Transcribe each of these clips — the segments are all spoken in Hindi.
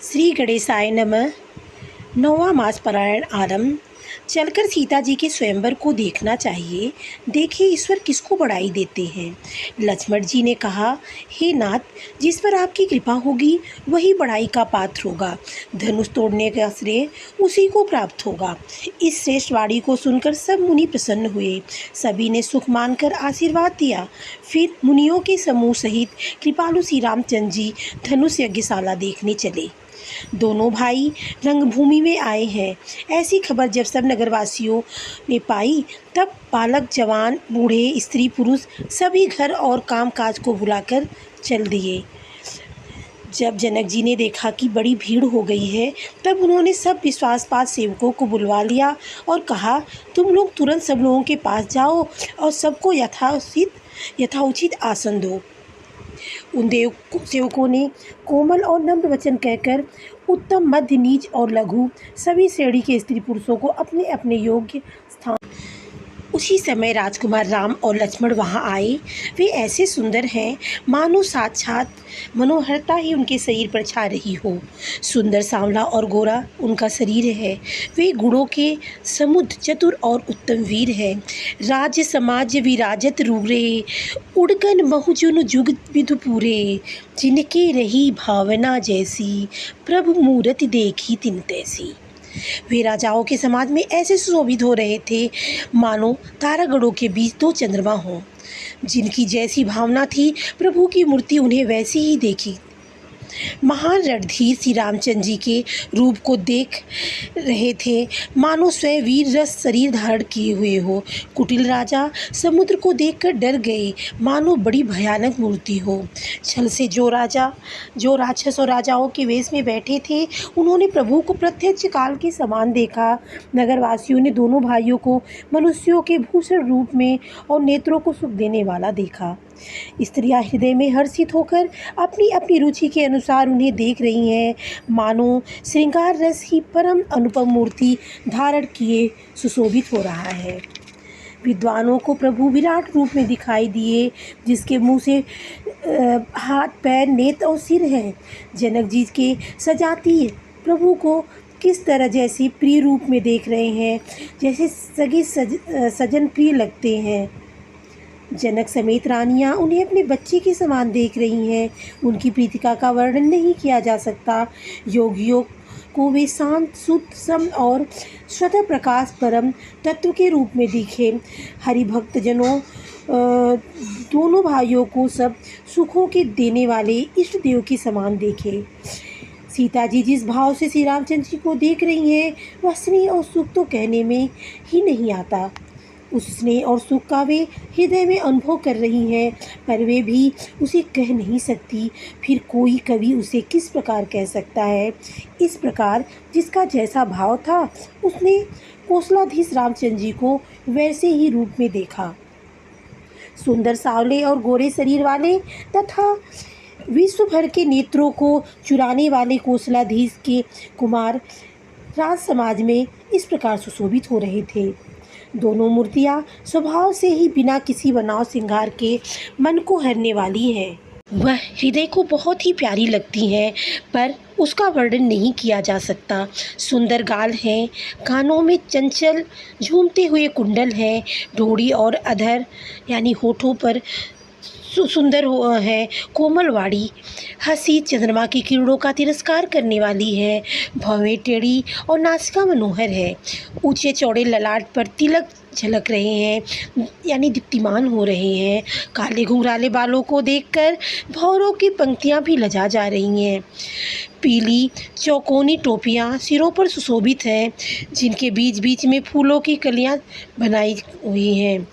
श्री गणेशाय नमः। 9वां मास पारायण आरंभ। चलकर सीता जी के स्वयंवर को देखना चाहिए। देखिए ईश्वर किसको बड़ाई देते हैं। लक्ष्मण जी ने कहा, हे नाथ, जिस पर आपकी कृपा होगी वही बड़ाई का पात्र होगा। धनुष तोड़ने का श्रेय उसी को प्राप्त होगा। इस श्रेष्ठ वाणी को सुनकर सब मुनि प्रसन्न हुए। सभी ने सुख मानकर आशीर्वाद दिया। फिर मुनियों के समूह सहित कृपालु श्री रामचंद्र जी धनुष यज्ञशाला देखने चले। दोनों भाई रंगभूमि में आए हैं, ऐसी खबर जब सब नगरवासियों ने पाई तब बालक जवान बूढ़े स्त्री पुरुष सभी घर और कामकाज को भुलाकर चल दिए। जब जनक जी ने देखा कि बड़ी भीड़ हो गई है तब उन्होंने सब विश्वासपात सेवकों को बुलवा लिया और कहा, तुम लोग तुरंत सब लोगों के पास जाओ और सबको यथाउचित आसन दो। उन सेवकों ने कोमल और नम्र वचन कहकर उत्तम, मध्य, नीच और लघु सभी श्रेणी के स्त्री पुरुषों को अपने अपने योग्य स्थान। उसी समय राजकुमार राम और लक्ष्मण वहां आए। वे ऐसे सुंदर हैं मानो साक्षात मनोहरता ही उनके शरीर पर छा रही हो। सुंदर, सांवला और गोरा उनका शरीर है। वे गुणों के समुद्र, चतुर और उत्तम वीर हैं। राज्य समाज विराजत रूरे, उड़गन बहुजुन जुग विधु पूरे। जिनके रही भावना जैसी, प्रभु मूरति देखी तिन तैसी। वे राजाओं के समाज में ऐसे सुशोभित हो रहे थे मानो तारागणों के बीच दो चंद्रमा हों। जिनकी जैसी भावना थी प्रभु की मूर्ति उन्हें वैसी ही देखी। महान रणधीर श्री रामचंद्र जी के रूप को देख रहे थे मानो स्वयं वीर रस शरीर धारण किए हुए हो। कुटिल राजा समुद्र को देखकर डर गए मानो बड़ी भयानक मूर्ति हो। छल से जो राक्षस और राजाओं के वेश में बैठे थे उन्होंने प्रभु को प्रत्यक्ष काल के समान देखा। नगरवासियों ने दोनों भाइयों को मनुष्यों के भूषण रूप में और नेत्रों को सुख देने वाला देखा। स्त्रियां हृदय में हर्षित होकर अपनी अपनी रुचि के अनुसार उन्हें देख रही हैं मानो श्रृंगार रस ही परम अनुपम मूर्ति धारण किए सुशोभित हो रहा है। विद्वानों को प्रभु विराट रूप में दिखाई दिए जिसके मुंह से हाथ, पैर, नेत्र और सिर हैं। जनक जी के सजातीय प्रभु को किस तरह जैसे प्रिय रूप में देख रहे हैं, जैसे सगे सजन प्रिय लगते हैं। जनक समेत रानियां उन्हें अपने बच्चे के समान देख रही हैं। उनकी प्रीतिका का वर्णन नहीं किया जा सकता। योगियों को वे शांत, शुद्ध, सम और स्वतः प्रकाश परम तत्व के रूप में दिखे। हरिभक्त जनों दोनों भाइयों को सब सुखों के देने वाले इष्ट देव के समान देखे। सीता जी जिस भाव से श्री रामचंद्र जी को देख रही हैं वह स्नेह और सुख तो कहने में ही नहीं आता। उस स्नेह और सुख का वे हृदय में अनुभव कर रही हैं पर वे भी उसे कह नहीं सकती। फिर कोई कवि उसे किस प्रकार कह सकता है। इस प्रकार जिसका जैसा भाव था उसने कौशलाधीश रामचंद्र जी को वैसे ही रूप में देखा। सुंदर, सांवले और गोरे शरीर वाले तथा विश्व भर के नेत्रों को चुराने वाले कौशलाधीश के कुमार राज समाज में इस प्रकार सुशोभित हो रहे थे। दोनों मूर्तियां स्वभाव से ही बिना किसी बनाव श्रृंगार के मन को हरने वाली हैं। वह हृदय को बहुत ही प्यारी लगती हैं पर उसका वर्णन नहीं किया जा सकता। सुंदर गाल हैं, कानों में चंचल झूमते हुए कुंडल हैं, डोरी और अधर यानी होठों पर सुंदर है। कोमल वाड़ी हंसी चंद्रमा की किरणों का तिरस्कार करने वाली है। भवें टेढ़ी और नासिका मनोहर है। ऊंचे चौड़े ललाट पर तिलक झलक रहे हैं यानी दीप्तिमान हो रहे हैं। काले घुंघराले बालों को देखकर भौरों की पंक्तियां भी लजा जा रही हैं। पीली चौकोनी टोपियां सिरों पर सुशोभित हैं जिनके बीच बीच में फूलों की कलियां बनाई हुई हैं।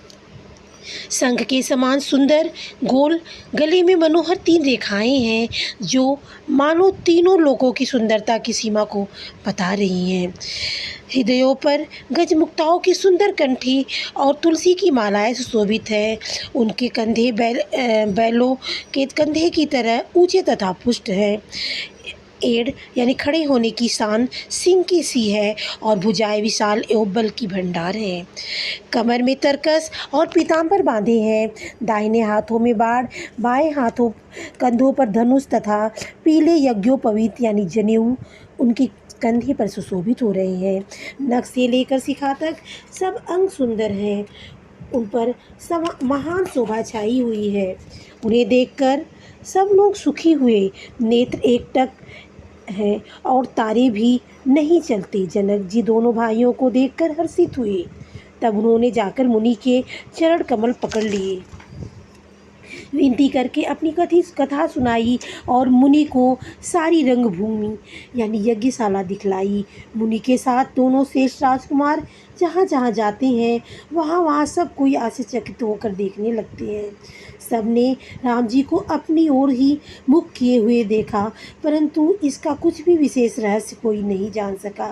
शंख के समान सुंदर गोल गले में मनोहर 3 रेखाएं हैं जो मानो तीनों लोकों की सुंदरता की सीमा को बता रही हैं। हृदयों पर गजमुक्ताओं की सुंदर कंठी और तुलसी की मालाएं सुशोभित हैं। उनके कंधे बैलों के कंधे की तरह ऊंचे तथा पुष्ट हैं। एड़ यानी खड़े होने की शान सिंह की सी है और भुजाएं विशाल एवं बल की भंडार है। कमर में तरकस और पीताम्बर बांधे हैं। दाहिने हाथों में बाण, बाएं हाथों कंधों पर धनुष तथा पीले यज्ञोपवीत यानी जनेऊ उनके कंधे पर सुशोभित हो रहे हैं। नख से लेकर शिखा तक सब अंग सुंदर हैं। उन पर सब महान शोभा छाई हुई है। उन्हें देखकर सब लोग सुखी हुए। नेत्र एकटक है और तारे भी नहीं चलते। जनक जी दोनों भाइयों को देखकर हर्षित हुए। तब उन्होंने जाकर मुनि के चरण कमल पकड़ लिए, विनती करके अपनी कथा सुनाई और मुनि को सारी रंगभूमि यानी यज्ञशाला दिखलाई। मुनि के साथ दोनों श्रेष्ठ राजकुमार जहाँ जहाँ जाते हैं वहाँ वहाँ सब कोई आश्चर्यचकित होकर देखने लगते हैं। सबने राम जी को अपनी ओर ही मुख किए हुए देखा, परंतु इसका कुछ भी विशेष रहस्य कोई नहीं जान सका।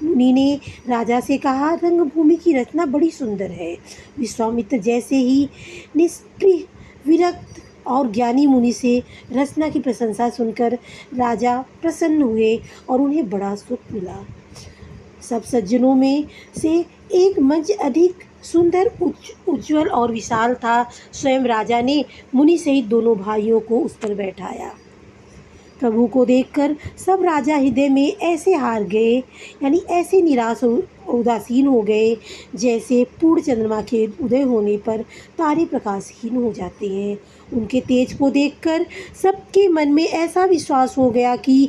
मुनि ने राजा से कहा, रंगभूमि की रचना बड़ी सुंदर है। विश्वामित्र जैसे ही निष्क्रिय, विरक्त और ज्ञानी मुनि से रचना की प्रशंसा सुनकर राजा प्रसन्न हुए और उन्हें बड़ा सुख मिला। सब सज्जनों में से एक मंच अधिक सुंदर, उज्ज्वल और विशाल था। स्वयं राजा ने मुनि सहित दोनों भाइयों को उस पर बैठाया। प्रभु को देखकर सब राजा हृदय में ऐसे हार गए यानी ऐसे निराश उदासीन हो गए जैसे पूर्ण चंद्रमा के उदय होने पर तारे प्रकाशहीन हो जाते हैं। उनके तेज को देखकर सबके मन में ऐसा विश्वास हो गया कि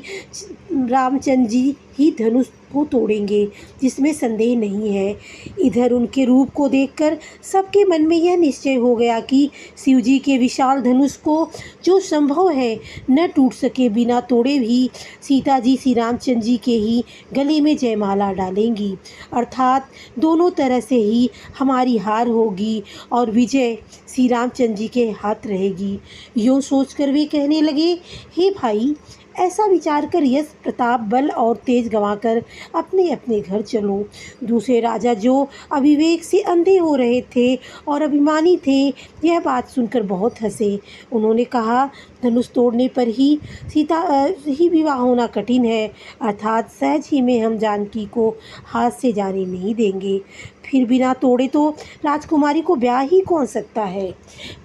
रामचंद्र जी ही धनुष को तोड़ेंगे, जिसमें संदेह नहीं है। इधर उनके रूप को देखकर सबके मन में यह निश्चय हो गया कि शिवजी के विशाल धनुष को जो संभव है न टूट सके, बिना तोड़े भी सीता जी श्री रामचंद्र जी के ही गले में जयमाला डालेंगी, अर्थात दोनों तरह से ही हमारी हार होगी और विजय श्री रामचंद्र जी के हाथ रहेगी। यूँ सोचकर वे कहने लगे, हे भाई, ऐसा विचार कर यश, प्रताप, बल और तेज गंवाकर अपने अपने घर चलो। दूसरे राजा जो अविवेक से अंधे हो रहे थे और अभिमानी थे, यह बात सुनकर बहुत हंसे। उन्होंने कहा, धनुष तोड़ने पर ही सीता ही विवाह होना कठिन है, अर्थात सहज ही में हम जानकी को हाथ से जाने नहीं देंगे। फिर बिना तोड़े तो राजकुमारी को ब्याह ही कौन सकता है।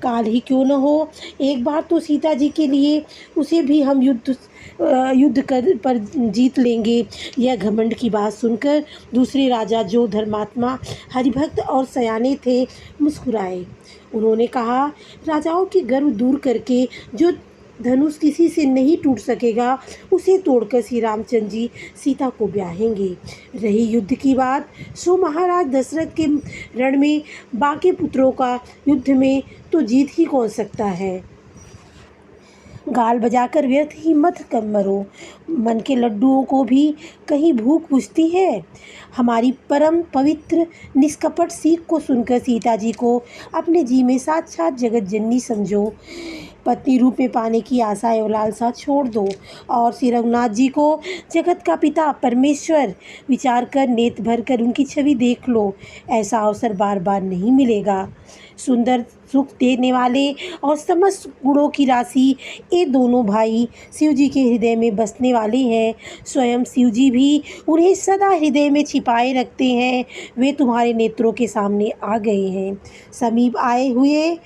काल ही क्यों न हो, एक बार तो सीता जी के लिए उसे भी हम युद्ध कर पर जीत लेंगे। यह घमंड की बात सुनकर दूसरे राजा जो धर्मात्मा, हरिभक्त और सयाने थे, मुस्कुराए। उन्होंने कहा, राजाओं की गर्व दूर करके जो धनुष किसी से नहीं टूट सकेगा, उसे तोड़कर श्री रामचंद्र जी सीता को ब्याहेंगे। रही युद्ध की बात, सो महाराज दशरथ के रण में बाकी पुत्रों का युद्ध में तो जीत ही कौन सकता है। गाल बजाकर व्यर्थ ही मत कम मरो, मन के लड्डुओं को भी कहीं भूख बुझती है। हमारी परम पवित्र निष्कपट सीख को सुनकर सीता जी को अपने जी में साक्षात जगत जननी समझो। पत्नी रूप में पाने की आशा एवं लालसा छोड़ दो और श्री रघुनाथ जी को जगत का पिता परमेश्वर विचार कर नेत्र भर कर उनकी छवि देख लो। ऐसा अवसर बार बार नहीं मिलेगा। सुंदर, सुख देने वाले और समस्त गुणों की राशि ये दोनों भाई शिव जी के हृदय में बसने वाले हैं। स्वयं शिव जी भी उन्हें सदा हृदय में छिपाए रखते हैं। वे तुम्हारे नेत्रों के सामने आ गए हैं। समीप आए हुए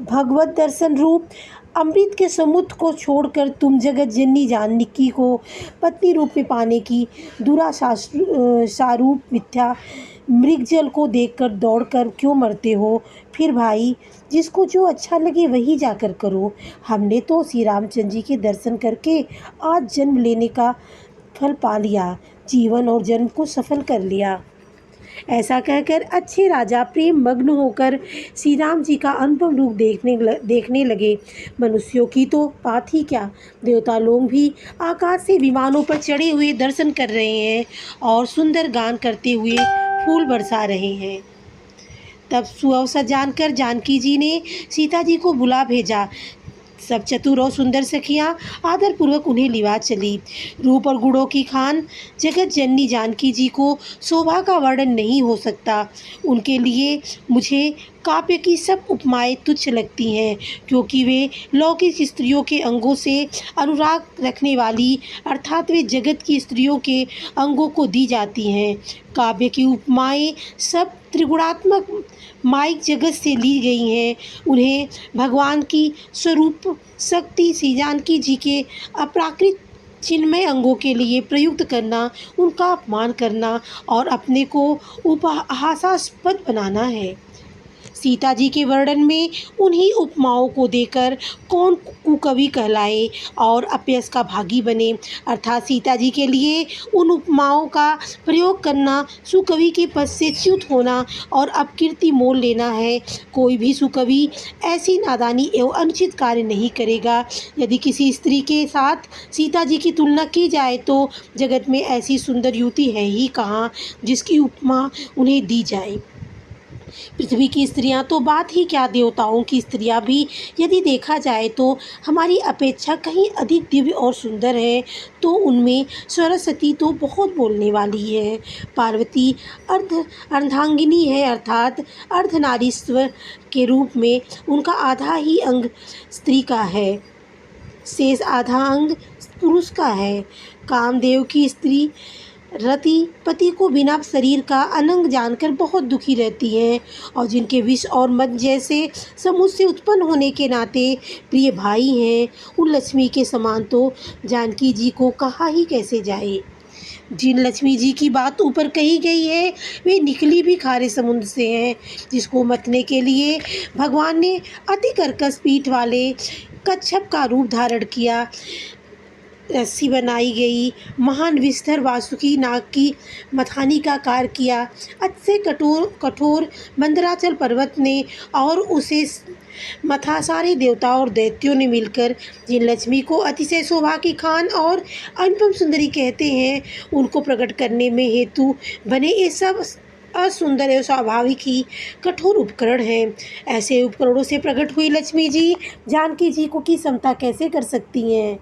भगवत दर्शन रूप अमृत के समुद्र को छोड़कर तुम जगत जननी जानकी को पत्नी रूप में पाने की दुराशारूप मिथ्या मृगजल को देखकर दौड़कर क्यों मरते हो। फिर भाई, जिसको जो अच्छा लगे वही जाकर करो। हमने तो श्री रामचंद्र जी के दर्शन करके आज जन्म लेने का फल पा लिया, जीवन और जन्म को सफल कर लिया। ऐसा कहकर अच्छे राजा प्रेम मग्न होकर श्री राम जी का अनुपम रूप देखने लगे। मनुष्यों की तो बात ही क्या, देवता लोग भी आकाश से विमानों पर चढ़े हुए दर्शन कर रहे हैं और सुंदर गान करते हुए फूल बरसा रहे हैं। तब सुअवसर जानकर जानकी जी ने सीता जी को बुला भेजा। सब चतुर और सुंदर सखियाँ आदरपूर्वक उन्हें लिवा चली। रूप और गुणों की खान जगत जननी जानकी जी को शोभा का वर्णन नहीं हो सकता। उनके लिए मुझे काव्य की सब उपमाएं तुच्छ लगती हैं, क्योंकि वे लौकिक स्त्रियों के अंगों से अनुराग रखने वाली अर्थात वे जगत की स्त्रियों के अंगों को दी जाती हैं। काव्य की उपमाएं सब त्रिगुणात्मक माइक जगत से ली गई हैं। उन्हें भगवान की स्वरूप शक्ति श्री जानकी जी के अप्राकृत चिन्मय अंगों के लिए प्रयुक्त करना, उनका अपमान करना और अपने को उपहासास्पद बनाना है। सीता जी के वर्णन में उन्हीं उपमाओं को देकर कौन कुकवि कहलाए और अपयश का भागी बने, अर्थात सीता जी के लिए उन उपमाओं का प्रयोग करना सुकवि के पद से च्युत होना और अपकीर्ति मोल लेना है। कोई भी सुकवि ऐसी नादानी एवं अनुचित कार्य नहीं करेगा। यदि किसी स्त्री के साथ सीता जी की तुलना की जाए तो जगत में ऐसी सुंदर युवती है ही कहाँ जिसकी उपमा उन्हें दी जाए। पृथ्वी की स्त्रियां तो बात ही क्या, देवताओं की स्त्रियां भी यदि देखा जाए तो हमारी अपेक्षा कहीं अधिक दिव्य और सुंदर है। तो उनमें सरस्वती तो बहुत बोलने वाली है। पार्वती अर्धांगिनी है, अर्थात अर्धनारीश्वर के रूप में उनका आधा ही अंग स्त्री का है, शेष आधा अंग पुरुष का है। कामदेव की स्त्री रति पति को बिना शरीर का अनंग जानकर बहुत दुखी रहती हैं और जिनके विष और मद जैसे समुद्र से उत्पन्न होने के नाते प्रिय भाई हैं, उन लक्ष्मी के समान तो जानकी जी को कहा ही कैसे जाए। जिन लक्ष्मी जी की बात ऊपर कही गई है वे निकली भी खारे समुद्र से हैं, जिसको मतने के लिए भगवान ने अति कर्कश पीठ वाले कच्छप का रूप धारण किया। रस्सी बनाई गई महान विस्तर वासुकी नाग की मथानी का कार्य किया। अति कठोर मंदराचल पर्वत ने और उसे मथा सारे देवताओं और दैत्यों ने मिलकर जिन लक्ष्मी को अतिशय शोभा की खान और अनुपम सुंदरी कहते हैं, उनको प्रकट करने में हेतु बने ये सब असुंदर एवं स्वाभाविक ही कठोर उपकरण हैं। ऐसे उपकरणों से प्रकट हुई लक्ष्मी जी जानकी जी को की समता कैसे कर सकती हैं,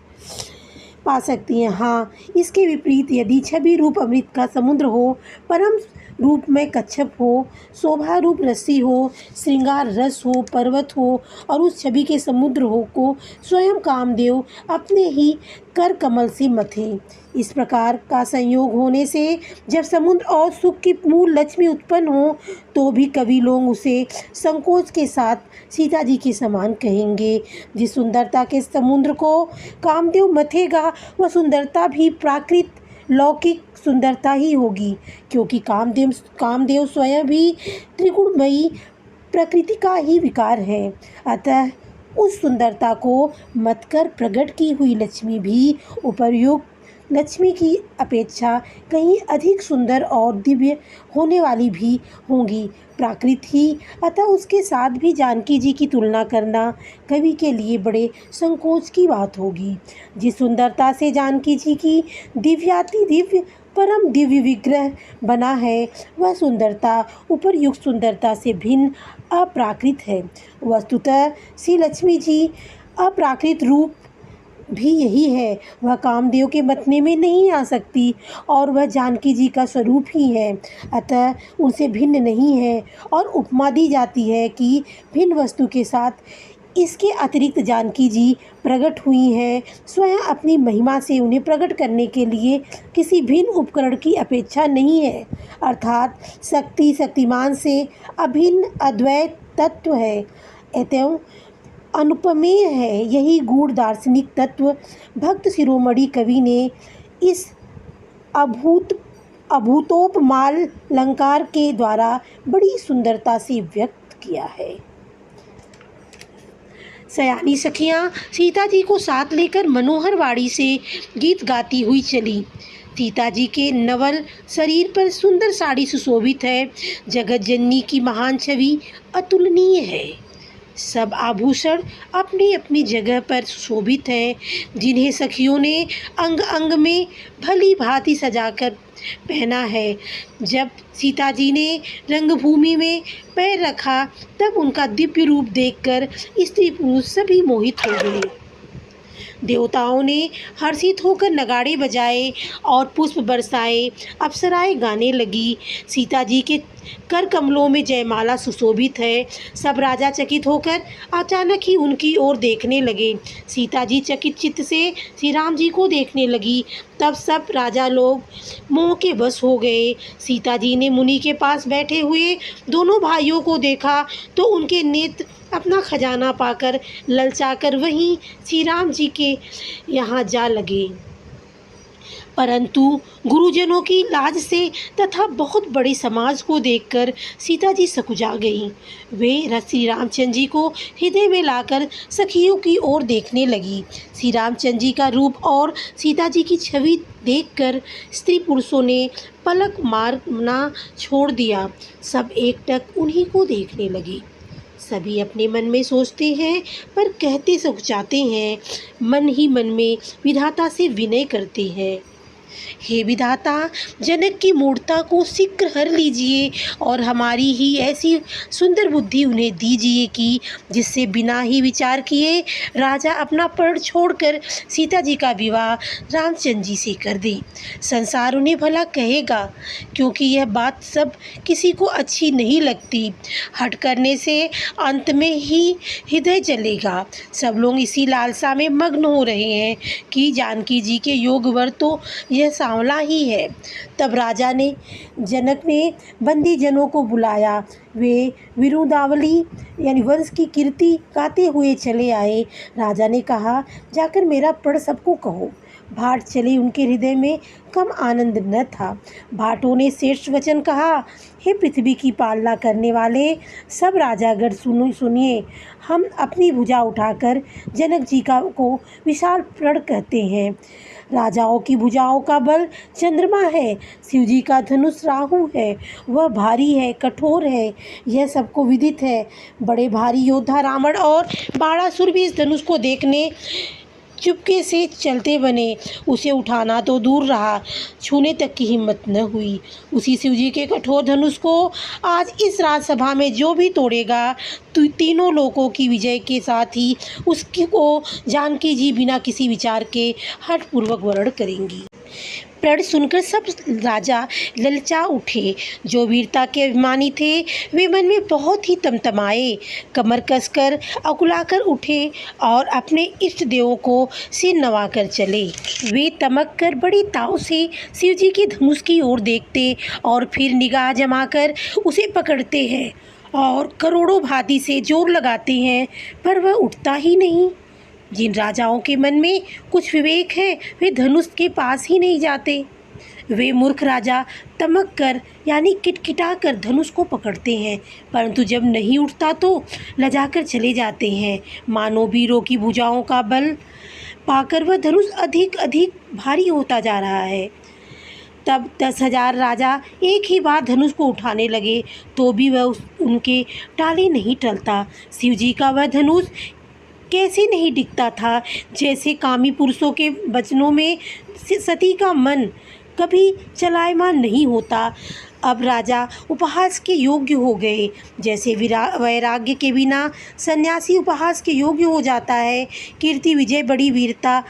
पा सकती हैं। हाँ, इसके विपरीत यदि छवि रूप अमृत का समुद्र हो, परम रूप में कच्छप हो, शोभा रूप रस्सी हो, श्रृंगार रस हो, पर्वत हो और उस छवि के समुद्र हो को स्वयं कामदेव अपने ही कर कमल से मथे। इस प्रकार का संयोग होने से जब समुद्र और सुख की मूल लक्ष्मी उत्पन्न हो तो भी कवि लोग उसे संकोच के साथ सीता जी के समान कहेंगे। जिस सुंदरता के समुद्र को कामदेव मथेगा वह सुंदरता भी प्राकृत लौकिक सुंदरता ही होगी, क्योंकि कामदेव स्वयं भी त्रिगुणमयी प्रकृति का ही विकार है। अतः उस सुंदरता को मतकर प्रकट की हुई लक्ष्मी भी उपर्युक्त लक्ष्मी की अपेक्षा कहीं अधिक सुंदर और दिव्य होने वाली भी होंगी, प्राकृत ही। अतः उसके साथ भी जानकी जी की तुलना करना कवि के लिए बड़े संकोच की बात होगी। जिस सुंदरता से जानकी जी की दिव्याति दिव्य परम दिव्य विग्रह बना है, वह सुंदरता उपर्युक्त सुंदरता से भिन्न अप्राकृत है। वस्तुतः श्री लक्ष्मी जी अप्राकृत रूप भी यही है। वह कामदेव के मतने में नहीं आ सकती और वह जानकी जी का स्वरूप ही है, अतः उनसे भिन्न नहीं है। और उपमा दी जाती है कि भिन्न वस्तु के साथ इसके अतिरिक्त जानकी जी प्रकट हुई हैं। स्वयं अपनी महिमा से उन्हें प्रकट करने के लिए किसी भिन्न उपकरण की अपेक्षा नहीं है, अर्थात शक्तिमान से अभिन्न अद्वैत तत्व है, अतएव अनुपमेय है। यही गूढ़ दार्शनिक तत्व भक्त शिरोमणि कवि ने इस अभूतोपमाल अलंकार के द्वारा बड़ी सुंदरता से व्यक्त किया है। सयानी सखियाँ सीता जी को साथ लेकर मनोहर वाणी से गीत गाती हुई चली। सीता जी के नवल शरीर पर सुंदर साड़ी सुशोभित है। जगत जननी की महान छवि अतुलनीय है। सब आभूषण अपनी अपनी जगह पर शोभित हैं, जिन्हें सखियों ने अंग अंग में भली भांति सजाकर पहना है। जब सीता जी ने रंगभूमि में पैर रखा तब उनका दिव्य रूप देखकर स्त्री पुरुष सभी मोहित हो गए। देवताओं ने हर्षित होकर नगाड़े बजाए और पुष्प बरसाए। अप्सराएं गाने लगी। सीता जी के कर कमलों में जयमाला सुशोभित है। सब राजा चकित होकर अचानक ही उनकी ओर देखने लगे। सीता जी चकित चित्त से श्री राम जी को देखने लगी। तब सब राजा लोग मोह के बस हो गए। सीता जी ने मुनि के पास बैठे हुए दोनों भाइयों को देखा तो उनके नेत्र अपना खजाना पाकर ललचाकर वहीं श्री राम जी के यहाँ जा लगे। परंतु गुरुजनों की लाज से तथा बहुत बड़े समाज को देखकर सीता जी सकुचा गईं। वे श्री रामचंद्र जी को हृदय में लाकर सखियों की ओर देखने लगी। श्री रामचंद्र जी का रूप और सीता जी की छवि देखकर स्त्री पुरुषों ने पलक मारना छोड़ दिया। सब एकटक उन्हीं को देखने लगे। सभी अपने मन में सोचते हैं पर कहते सकुचाते हैं। मन ही मन में विधाता से विनय करते हैं। हे विधाता, जनक की मूर्ता को शीघ्र हर लीजिए और हमारी ही ऐसी सुंदर बुद्धि उन्हें दीजिए कि जिससे बिना ही विचार किए राजा अपना पर्ण छोड़कर सीता जी का विवाह रामचंद्र जी से कर दे। संसार उन्हें भला कहेगा, क्योंकि यह बात सब किसी को अच्छी नहीं लगती। हट करने से अंत में ही हृदय जलेगा। सब लोग इसी लालसा में मग्न हो रहे हैं कि जानकी जी के योग वर तो यह सांवला ही है। तब राजा ने जनक ने बंदी जनों को बुलाया। वे विरुदावली यानी वंश की कीर्ति गाते हुए चले आए। राजा ने कहा, जाकर मेरा पढ़ सबको कहो। भाट चले उनके हृदय में कम आनंद न था। भाटों ने श्रेष्ठ वचन कहा, हे पृथ्वी की पालना करने वाले सब राजागण सुनिए। हम अपनी भुजा उठाकर जनक जी को विशाल प्रण कहते हैं। राजाओं की भुजाओं का बल चंद्रमा है। शिव जी का धनुष राहु है। वह भारी है, कठोर है, यह सबको विदित है। बड़े भारी योद्धा रावण और बाणासुर भी इस धनुष को देखने चुपके से चलते बने। उसे उठाना तो दूर रहा, छूने तक की हिम्मत न हुई। उसी शिव जी के कठोर धनुष को आज इस राजसभा में जो भी तोड़ेगा तो तीनों लोगों की विजय के साथ ही उसकी को जानकी जी बिना किसी विचार के हठपूर्वक वर्ण करेंगी। प्रण सुनकर सब राजा ललचा उठे। जो वीरता के अभिमानी थे वे मन में बहुत ही तमतमाए, कमर कसकर अकुलाकर उठे और अपने इष्ट देवों को सिर नवाकर चले। वे तमक कर बड़ी ताव से शिव जी के धनुष की ओर देखते और फिर निगाह जमाकर उसे पकड़ते हैं और करोड़ों भांति से जोर लगाते हैं, पर वह उठता ही नहीं। जिन राजाओं के मन में कुछ विवेक है वे धनुष के पास ही नहीं जाते। वे मूर्ख राजा तमक कर यानी किटकिटा कर धनुष को पकड़ते हैं, परंतु जब नहीं उठता तो लजाकर चले जाते हैं। मानो वीरों की भुजाओं का बल पाकर वह धनुष अधिक अधिक भारी होता जा रहा है। तब 10,000 राजा एक ही बार धनुष को उठाने लगे तो भी वह उनके टाले नहीं टलता। शिव जी का वह धनुष कैसे नहीं दिखता था, जैसे कामी पुरुषों के वचनों में सती का मन कभी चलायमान नहीं होता। अब राजा उपहास के योग्य हो गए, जैसे वैराग्य के बिना सन्यासी उपहास के योग्य हो जाता है। कीर्ति, विजय, बड़ी वीरता,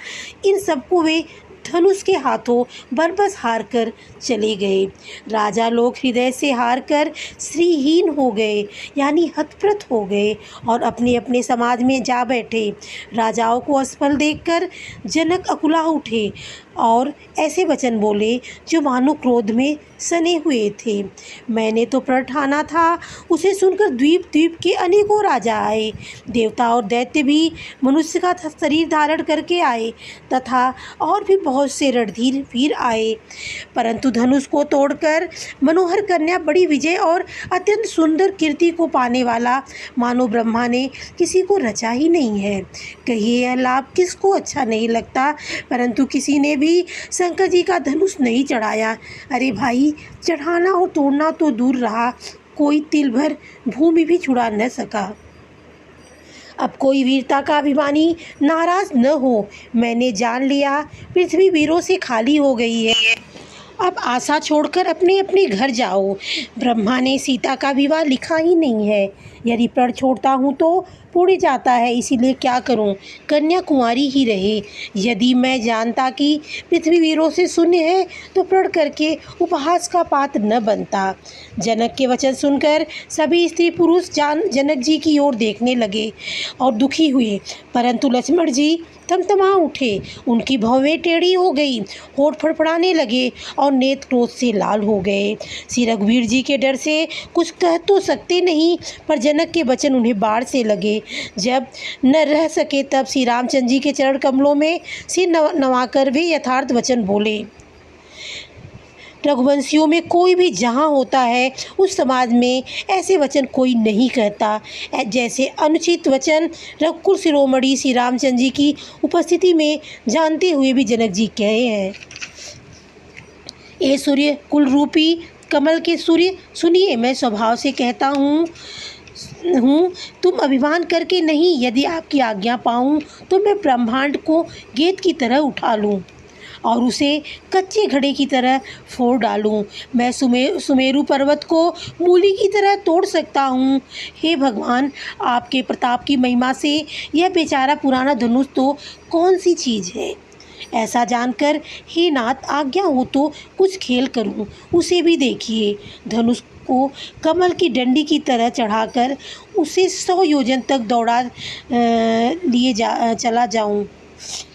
इन सबको वे धनुष के हाथों बरबस हार कर चले गए। राजा लोग हृदय से हार कर श्रीहीन हो गए यानी हतप्रत हो गए और अपने अपने समाज में जा बैठे। राजाओं को असफल देखकर जनक अकुला उठे और ऐसे वचन बोले जो मानो क्रोध में सने हुए थे। मैंने तो प्रण ठाना था। उसे सुनकर द्वीप द्वीप के अनेकों राजा आए। देवता और दैत्य भी मनुष्य का शरीर धारण करके आए तथा और भी बहुत से रणधीर वीर आए, परंतु धनुष को तोड़कर मनोहर कन्या, बड़ी विजय और अत्यंत सुंदर कीर्ति को पाने वाला मानो ब्रह्मा ने किसी को रचा ही नहीं है। कहिए यह लाभ किसको अच्छा नहीं लगता, परंतु किसी ने भी शंकर जी का धनुष नहीं चढ़ाया। अरे भाई, चढ़ाना और तोड़ना तो दूर रहा, कोई तिल भर भूमि भी छुड़ा न सका। अब कोई वीरता का अभिमानी नाराज न हो। मैंने जान लिया पृथ्वी वीरों से खाली हो गई है। अब आशा छोड़कर अपने अपने घर जाओ। ब्रह्मा ने सीता का विवाह लिखा ही नहीं है, यदि प्रण छोड़ता हूँ तो पुण्य जाता है, इसीलिए क्या करूँ, कन्याकुमारी ही रहे। यदि मैं जानता कि पृथ्वी वीरों से शून्य है तो प्रण करके उपहास का पात्र न बनता। जनक के वचन सुनकर सभी स्त्री पुरुष जनक जी की ओर देखने लगे और दुखी हुए, परंतु लक्ष्मण जी थमथमा उठे। उनकी भौहें टेढ़ी हो गई, होठ फड़फड़ाने लगे और नेत्र क्रोध से लाल हो गए। श्री रघुवीर जी के डर से कुछ कह तो सकते नहीं, पर जनक के वचन उन्हें बाढ़ से लगे। जब न रह सके तब श्री रामचंद्र जी के चरण कमलों में सिर नवाकर वे यथार्थ वचन बोले। रघुवंशियों में कोई भी जहाँ होता है उस समाज में ऐसे वचन कोई नहीं कहता जैसे अनुचित वचन रघुकुल शिरोमणि श्री रामचंद्र जी की उपस्थिति में जानते हुए भी जनक जी कहे हैं। ए सूर्य कुल रूपी कमल के सूर्य सुनिए, मैं स्वभाव से कहता हूँ तुम अभिमान करके नहीं, यदि आपकी आज्ञा पाऊँ तो मैं ब्रह्मांड को गेंद की तरह उठा लूँ और उसे कच्चे घड़े की तरह फोड़ डालूं। मैं सुमेरु पर्वत को मूली की तरह तोड़ सकता हूँ। हे भगवान, आपके प्रताप की महिमा से यह बेचारा पुराना धनुष तो कौन सी चीज़ है। ऐसा जानकर हे नाथ आज्ञा हो तो कुछ खेल करूँ। उसे भी देखिए, धनुष को कमल की डंडी की तरह चढ़ाकर उसे 100 योजन तक दौड़ा चला जाऊँ।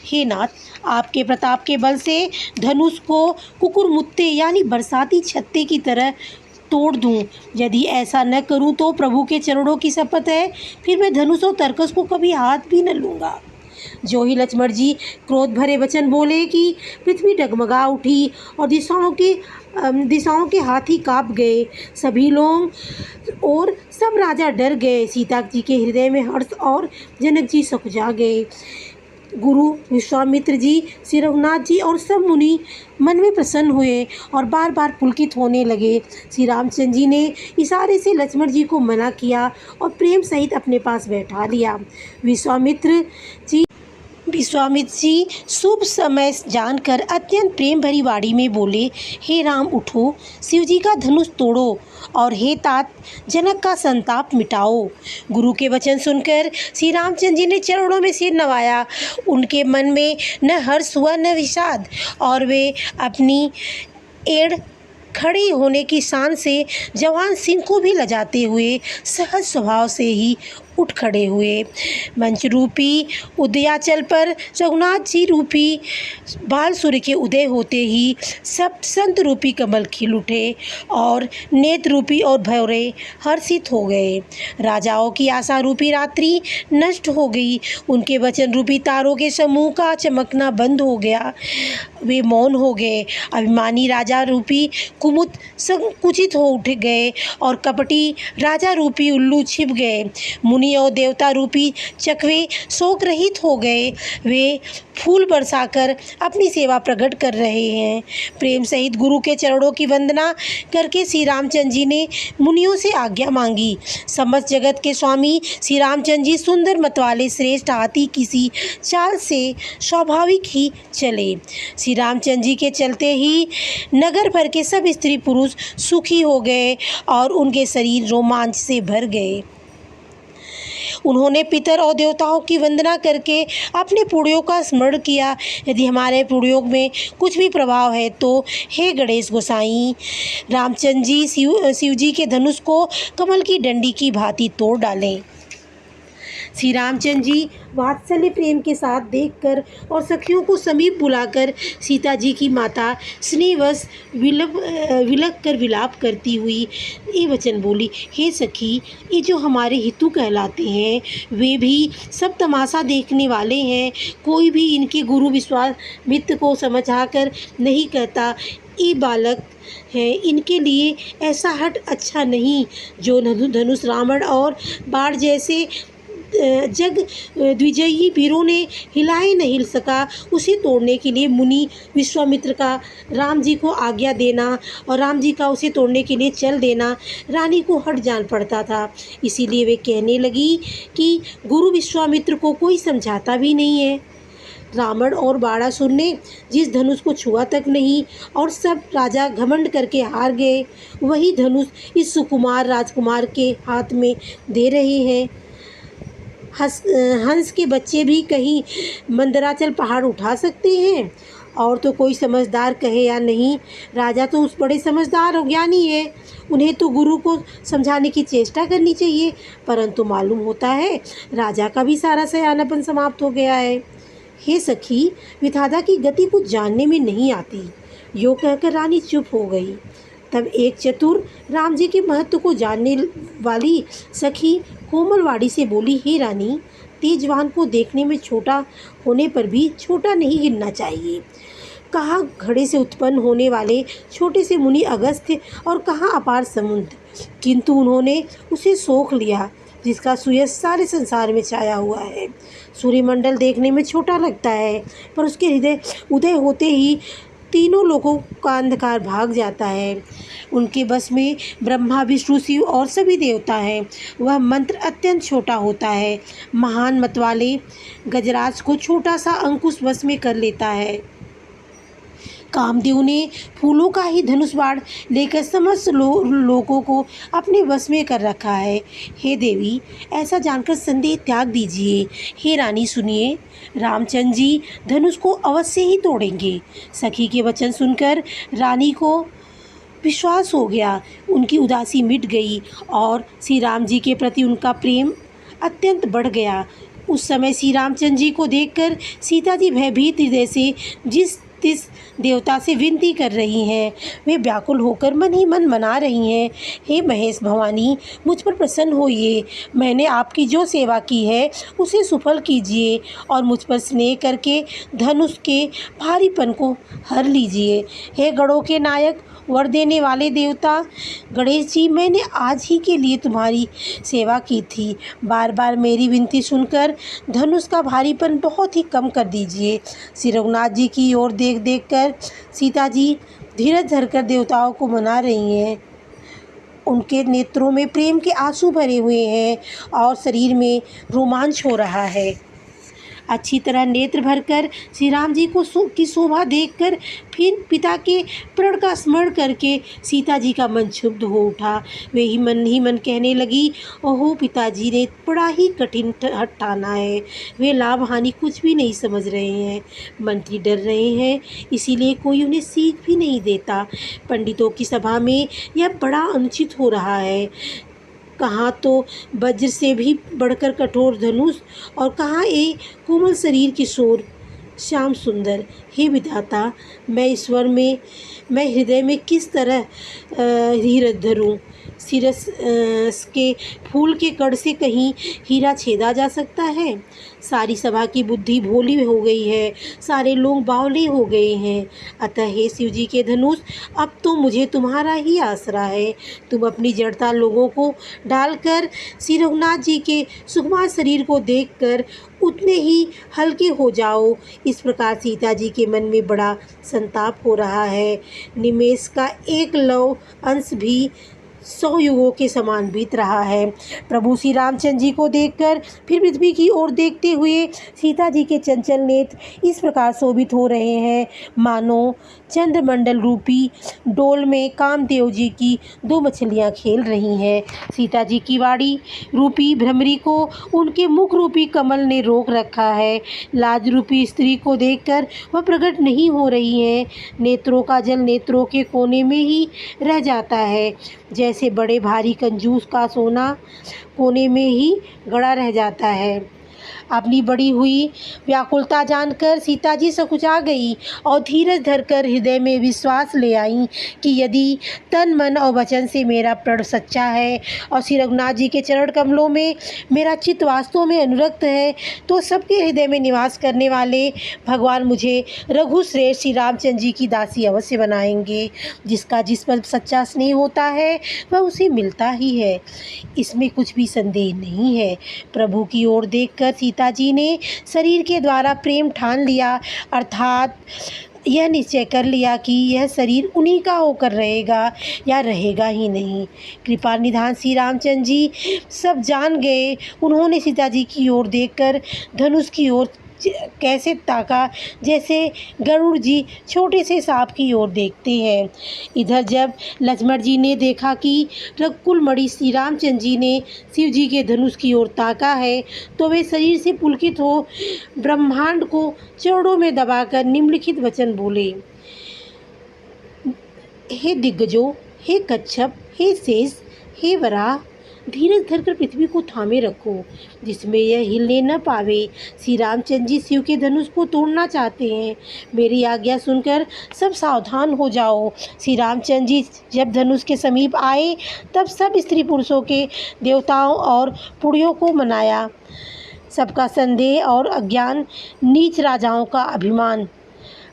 हे नाथ, आपके प्रताप के बल से धनुष को कुकुरमुत्ते यानी बरसाती छत्ते की तरह तोड़ दूं। यदि ऐसा न करूं तो प्रभु के चरणों की शपथ है, फिर मैं धनुष और तरकस को कभी हाथ भी न लूँगा। जो ही लक्ष्मण जी क्रोध भरे वचन बोले कि पृथ्वी डगमगा उठी और दिशाओं के हाथी काँप गए। सभी लोग और सब राजा डर गए। सीता जी के हृदय में हर्ष और जनक जी सकुचा गए। गुरु विश्वामित्र जी, श्री रघुनाथ जी और सब मुनि मन में प्रसन्न हुए और बार बार पुलकित होने लगे। श्री रामचंद्र जी ने इशारे से लक्ष्मण जी को मना किया और प्रेम सहित अपने पास बैठा लिया। विश्वामित्र जी शुभ समय जानकर अत्यंत प्रेम भरी वाणी में बोले, हे राम उठो, शिव जी का धनुष तोड़ो और हे तात जनक का संताप मिटाओ। गुरु के वचन सुनकर श्री रामचंद्र जी ने चरणों में सिर नवाया। उनके मन में न हर्ष हुआ न विषाद, और वे अपनी एड़ खड़ी होने की शान से जवान सिंह को भी लजाते हुए सहज स्वभाव से ही उठ खड़े हुए। मंच रूपी उदयाचल पर रघुनाथ जी रूपी बाल सूर्य के उदय होते ही सब संत रूपी कमल खिल उठे और नेत्र रूपी और भौरे हर्षित हो गए। राजाओं की आशा रूपी रात्रि नष्ट हो गई। उनके वचन रूपी तारों के समूह का चमकना बंद हो गया। वे मौन हो गए। अभिमानी राजा रूपी कुमुद संकुचित हो उठ गए और कपटी राजा रूपी उल्लू छिप गए। मुनि और देवता रूपी चकवे शोक रहित हो गए। वे फूल बरसाकर अपनी सेवा प्रकट कर रहे हैं। प्रेम सहित गुरु के चरणों की वंदना करके श्री रामचंद्र जी ने मुनियों से आज्ञा मांगी। समस्त जगत के स्वामी श्री रामचंद्र जी सुंदर मतवाले श्रेष्ठ हाथी किसी चाल से स्वाभाविक ही चले। श्री रामचंद्र जी के चलते ही नगर भर के सब स्त्री पुरुष सुखी हो गए और उनके शरीर रोमांच से भर गए। उन्होंने पितर और देवताओं की वंदना करके अपने पुण्यों का स्मरण किया। यदि हमारे पुण्यों में कुछ भी प्रभाव है तो हे गणेश गोसाई, रामचंद्र जी शिव जी के धनुष को कमल की डंडी की भांति तोड़ डालें। श्री रामचंद्र जी वात्सल्य प्रेम के साथ देखकर और सखियों को समीप बुलाकर सीता जी की माता स्नेहवश विलक कर विलाप करती हुई ये वचन बोली, हे सखी, ये जो हमारे हितु कहलाते हैं वे भी सब तमाशा देखने वाले हैं। कोई भी इनके गुरु विश्वामित्र को समझाकर नहीं कहता ये बालक है, इनके लिए ऐसा हट अच्छा नहीं। जो धनुष रावण और बाण जैसे जग द्विजयी वीरों ने हिलाए न हिल सका, उसे तोड़ने के लिए मुनि विश्वामित्र का राम जी को आज्ञा देना और राम जी का उसे तोड़ने के लिए चल देना रानी को हट जान पड़ता था। इसीलिए वे कहने लगी कि गुरु विश्वामित्र को कोई समझाता भी नहीं है। रावण और बाणासुर ने जिस धनुष को छुआ तक नहीं और सब राजा घमंड करके हार गए, वही धनुष इस सुकुमार राजकुमार के हाथ में दे रहे हैं। हंस के बच्चे भी कहीं मंदराचल पहाड़ उठा सकते हैं। और तो कोई समझदार कहे या नहीं, राजा तो उस बड़े समझदार और ज्ञानी है। उन्हें तो गुरु को समझाने की चेष्टा करनी चाहिए, परंतु मालूम होता है राजा का भी सारा सयानापन समाप्त हो गया है। हे सखी, विधाता की गति कुछ जानने में नहीं आती। यो कहकर रानी चुप हो गई। तब एक चतुर राम जी के महत्व को जानने वाली सखी कोमलवाड़ी से बोली, हे रानी, तेजवान को देखने में छोटा होने पर भी छोटा नहीं गिनना चाहिए। कहाँ घड़े से उत्पन्न होने वाले छोटे से मुनि अगस्त्य और कहाँ अपार समुद्र, किंतु उन्होंने उसे सोख लिया जिसका सुयश सारे संसार में छाया हुआ है। सूर्यमंडल देखने में छोटा लगता है, पर उसके हृदय उदय होते ही तीनों लोगों का अंधकार भाग जाता है। उनके बस में ब्रह्मा, विष्णु, शिव और सभी देवता हैं। वह मंत्र अत्यंत छोटा होता है। महान मतवाले गजराज को छोटा सा अंकुश वश में कर लेता है। कामदेव ने फूलों का ही धनुष बाण लेकर समस्त लोगों को अपने वश में कर रखा है। हे देवी, ऐसा जानकर संदेह त्याग दीजिए। हे रानी, सुनिए, रामचंद्र जी धनुष को अवश्य ही तोड़ेंगे। सखी के वचन सुनकर रानी को विश्वास हो गया। उनकी उदासी मिट गई और श्री राम जी के प्रति उनका प्रेम अत्यंत बढ़ गया। उस समय श्री रामचंद्र जी को देखकर सीता जी भयभीत हृदय से जिस देवता से विनती कर रही हैं, वे व्याकुल होकर मन ही मन मना रही हैं, हे महेश भवानी, मुझ पर प्रसन्न होइए। मैंने आपकी जो सेवा की है उसे सफल कीजिए और मुझ पर स्नेह करके धनुष के भारीपन को हर लीजिए। हे गणों के नायक, वर देने वाले देवता गणेश जी, मैंने आज ही के लिए तुम्हारी सेवा की थी। बार बार मेरी विनती सुनकर धनुष का भारीपन बहुत ही कम कर दीजिए। श्री रघुनाथ जी की ओर देख देख कर सीता जी धीरज धरकर देवताओं को मना रही हैं। उनके नेत्रों में प्रेम के आंसू भरे हुए हैं और शरीर में रोमांच हो रहा है। अच्छी तरह नेत्र भरकर श्री राम जी को की शोभा देखकर फिर पिता के प्रण का स्मरण करके सीता जी का मन क्षुब्ध हो उठा। वे ही मन कहने लगी, ओहो, पिताजी ने बड़ा ही कठिन हठ ठाना है। वे लाभ हानि कुछ भी नहीं समझ रहे हैं। मंत्री डर रहे हैं, इसीलिए कोई उन्हें सीख भी नहीं देता। पंडितों की सभा में यह बड़ा अनुचित हो रहा है। कहाँ तो वज्र से भी बढ़कर कठोर धनुष और कहाँ एक कोमल शरीर किशोर श्याम सुंदर। हे विधाता, मैं हृदय में किस तरह धीरज धरूं? सिरस के फूल के कड़ से कहीं हीरा छेदा जा सकता है? सारी सभा की बुद्धि भोली हो गई है, सारे लोग बावले हो गए हैं। अतः हे शिव जी के धनुष, अब तो मुझे तुम्हारा ही आसरा है। तुम अपनी जड़ता लोगों को डालकर श्री रघुनाथ जी के सुकुमार शरीर को देखकर उतने ही हल्के हो जाओ। इस प्रकार सीता जी के मन में बड़ा संताप हो रहा है। निमेष का एक लव अंश भी 100 युगों के समान बीत रहा है। प्रभु श्री रामचंद्र जी को देखकर फिर पृथ्वी की ओर देखते हुए सीता जी के चंचल नेत्र इस प्रकार शोभित हो रहे हैं, मानो चंद्रमंडल रूपी डोल में कामदेव जी की 2 मछलियां खेल रही हैं। सीता जी की वाड़ी रूपी भ्रमरी को उनके मुख रूपी कमल ने रोक रखा है। लाज रूपी स्त्री को देखकर वह प्रकट नहीं हो रही है। नेत्रों का जल नेत्रों के कोने में ही रह जाता है, जैसे बड़े भारी कंजूस का सोना कोने में ही गड़ा रह जाता है। अपनी बड़ी हुई व्याकुलता जानकर सीता जी सकुचा गई और धीरज धरकर हृदय में विश्वास ले आई कि यदि तन मन और वचन से मेरा प्रण सच्चा है और श्री रघुनाथ जी के चरण कमलों में मेरा चित्त वास्तव में अनुरक्त है, तो सबके हृदय में निवास करने वाले भगवान मुझे रघुश्रेष्ठ श्री रामचंद्र जी की दासी अवश्य बनाएंगे। जिसका जिस पर सच्चा स्नेह होता है वह उसे मिलता ही है, इसमें कुछ भी संदेह नहीं है। प्रभु की ओर देखकर सीता जी ने शरीर के द्वारा प्रेम ठान लिया, अर्थात यह निश्चय कर लिया कि यह शरीर उन्हीं का होकर रहेगा या रहेगा ही नहीं। कृपा निधान श्री रामचंद्र जी सब जान गए। उन्होंने सीता जी की ओर देखकर धनुष की ओर कैसे ताका जैसे गरुड़ जी छोटे से सांप की ओर देखते हैं। इधर जब लक्ष्मण जी ने देखा कि रघुकुलमणि श्री रामचंद्र जी ने शिव जी के धनुष की ओर ताका है तो वे शरीर से पुलकित हो ब्रह्मांड को चरणों में दबाकर निम्नलिखित वचन बोले। हे दिग्गजों, हे कच्छप, हे शेष, हे वराह, धीरज धरकर पृथ्वी को थामे रखो जिसमें यह हिलने न पावे। श्री रामचंद्र जी शिव के धनुष को तोड़ना चाहते हैं। मेरी आज्ञा सुनकर सब सावधान हो जाओ। श्री रामचंद्र जी जब धनुष के समीप आए तब सब स्त्री पुरुषों के देवताओं और पुड़ियों को मनाया। सबका संदेह और अज्ञान, नीच राजाओं का अभिमान,